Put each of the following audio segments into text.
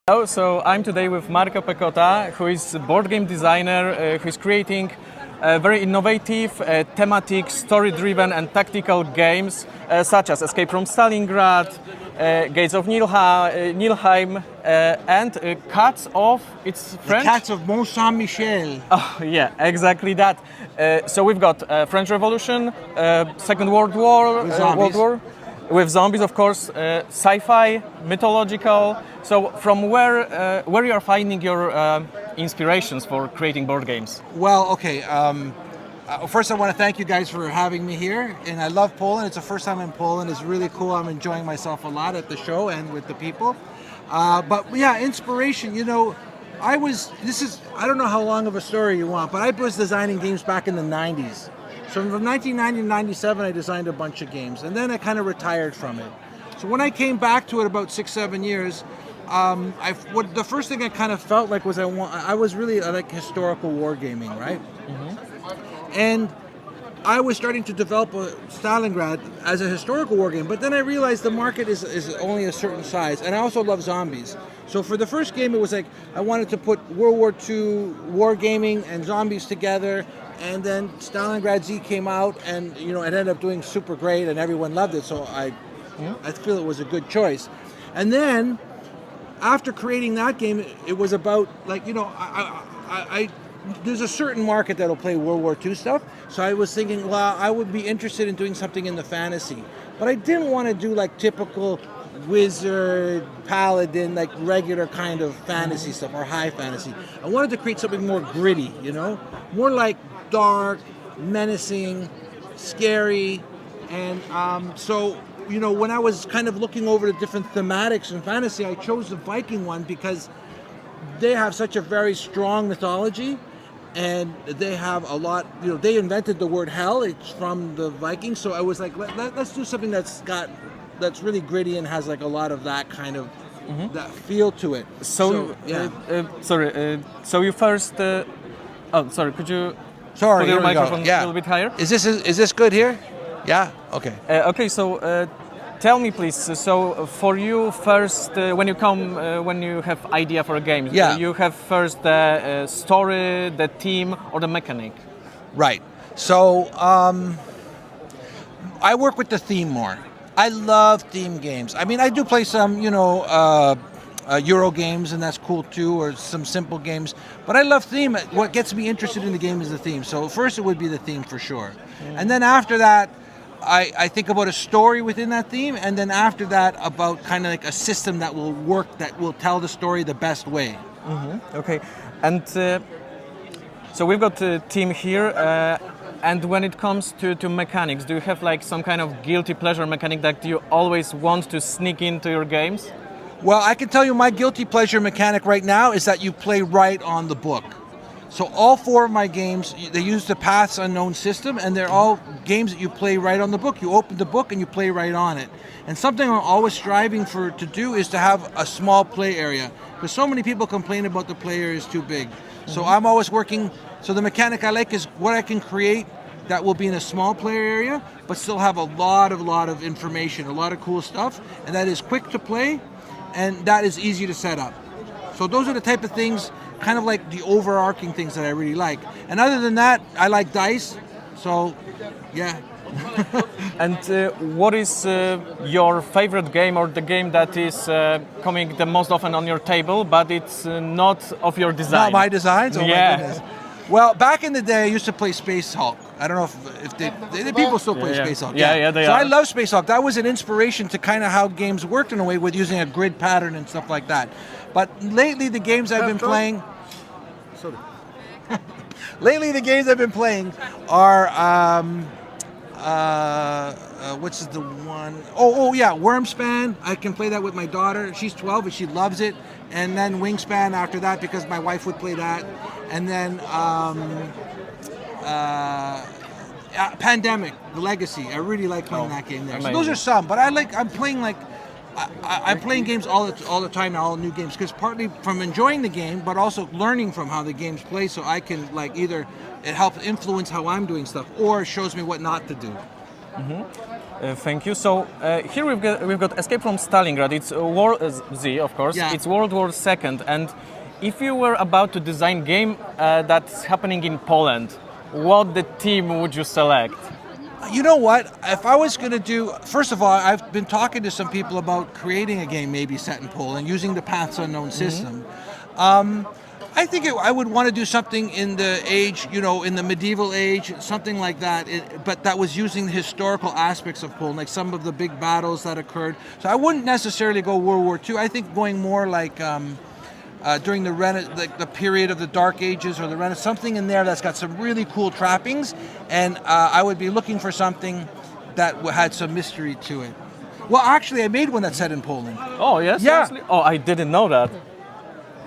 Hello, so I'm today with Marco Pecota, who is a board game designer who is creating very innovative, thematic, story-driven and tactical games such as Escape from Stalingrad, Gates of Nilheim, and Cats of, it's French? The Cats of Mont Saint-Michel. Oh, yeah, exactly that. So we've got French Revolution, Second World War, with zombies, of course, sci-fi, mythological. So from where you are finding your inspirations for creating board games? Well, okay. First, I want to thank you guys for having me here, and I love Poland. It's the first time in Poland. It's really cool. I'm enjoying myself a lot at the show and with the people. But yeah, inspiration. You know, I don't know how long of a story you want, but I was designing games back in the 90s. So from 1990 to 97, I designed a bunch of games, and then I kind of retired from it. So when I came back to it about 6-7 years, the first thing I kind of felt like was I was really like historical wargaming, right? Mm-hmm. And I was starting to develop Stalingrad as a historical wargame, but then I realized the market is only a certain size, and I also love zombies. So for the first game, it was like I wanted to put World War II wargaming and zombies together. And then Stalingrad Z came out, and it ended up doing super great, and everyone loved it. So I feel it was a good choice. And then after creating that game, it was about there's a certain market that'll play World War II stuff. So I was thinking, well, I would be interested in doing something in the fantasy, but I didn't want to do like typical wizard, paladin, like regular kind of fantasy stuff or high fantasy. I wanted to create something more gritty, more like dark, menacing, scary. And so when I was kind of looking over the different thematics in fantasy, I chose the Viking one because they have such a very strong mythology, and they have a lot, they invented the word hell. It's from the Vikings. So I was like, let's do something that's really gritty and has like a lot of that kind of that feel to it. So you first could you put your microphone a little bit higher? Is this good here? Yeah. Okay. Okay. So tell me, please. So for you, first, when you have idea for a game, you have first the story, the theme, or the mechanic. Right. So I work with the theme more. I love theme games. I mean, I do play some, Euro games, and that's cool too, or some simple games. But I love theme. What gets me interested in the game is the theme. So first it would be the theme for sure. And then after that, I think about a story within that theme. And then after that, about kind of like a system that will work, that will tell the story the best way. Mm-hmm. Okay. And so we've got a team here. And when it comes to mechanics, do you have like some kind of guilty pleasure mechanic that you always want to sneak into your games? Well, I can tell you my guilty pleasure mechanic right now is that you play right on the book. So all 4 of my games, they use the Paths Unknown system, and they're all games that you play right on the book. You open the book and you play right on it. And something I'm always striving to do is to have a small play area, because so many people complain about the play area is too big. So I'm always working. So the mechanic I like is what I can create that will be in a small player area, but still have a lot of information, a lot of cool stuff, and that is quick to play, and that is easy to set up. So those are the type of things, kind of like the overarching things that I really like. And other than that, I like dice. So, yeah. And what is your favorite game, or the game that is coming the most often on your table, but it's not of your design? Not my designs? Oh yeah. My goodness. Well, back in the day, I used to play Space Hulk. I don't know if the people still play Space Hulk. Yeah, they are. So I love Space Hulk. That was an inspiration to kind of how games worked in a way, with using a grid pattern and stuff like that. But lately, the games I've been playing... Lately, the games I've been playing are... what's the one? Wormspan. I can play that with my daughter. She's 12 and she loves it. And then Wingspan after that, because my wife would play that. And then Pandemic, the Legacy. I really like playing that game there. So those are some, but I'm playing games all the time now, all new games, because partly from enjoying the game, but also learning from how the games play, so I can like either it helps influence how I'm doing stuff, or it shows me what not to do. Thank you. So here we've got Escape from Stalingrad. It's Z, of course. Yeah. It's World War II. And if you were about to design game that's happening in Poland, what the theme would you select? You know what? If I was going to do, first of all, I've been talking to some people about creating a game maybe set in Poland using the Paths Unknown system. I think I would want to do something in the age, in the medieval age, something like that, but that was using the historical aspects of Poland, like some of the big battles that occurred. So I wouldn't necessarily go World War II. I think going more like during the period of the Dark Ages or the Renaissance, something in there that's got some really cool trappings, and I would be looking for something that had some mystery to it. Well, actually, I made one that's set in Poland. Oh, yes? Yeah. Seriously? Oh, I didn't know that.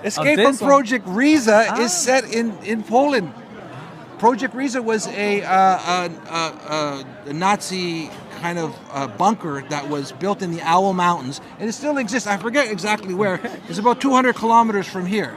Escape from Project Riza is set in Poland. Project Riza was a Nazi kind of bunker that was built in the Owl Mountains, and it still exists. I forget exactly where. It's about 200 kilometers from here.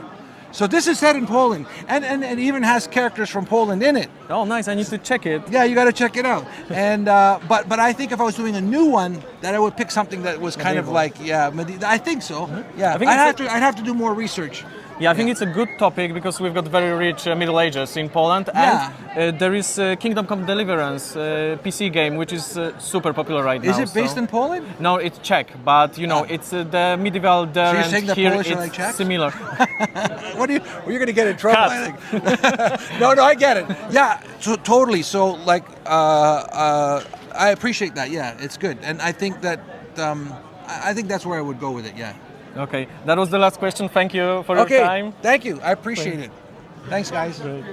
So this is set in Poland, and it even has characters from Poland in it. Oh, nice. I need to check it. Yeah, you got to check it out. And but I think if I was doing a new one, that I would pick something that was kind of like I think so. Yeah, I'd have to do more research. Yeah, I think it's a good topic because we've got very rich Middle Ages in Poland, and there is Kingdom Come Deliverance PC game, which is super popular right now. Is it based in Poland? No, it's Czech, but it's the medieval there, so you're and saying that here Polish it's are like Czechs? similar. You're going to get in trouble. I think. No, I get it. Yeah, so totally. So like, I appreciate that. Yeah, it's good, and I think that I think that's where I would go with it. Yeah. Okay, that was the last question. Thank you for your time. Thank you. I appreciate it. Thanks, guys. Great.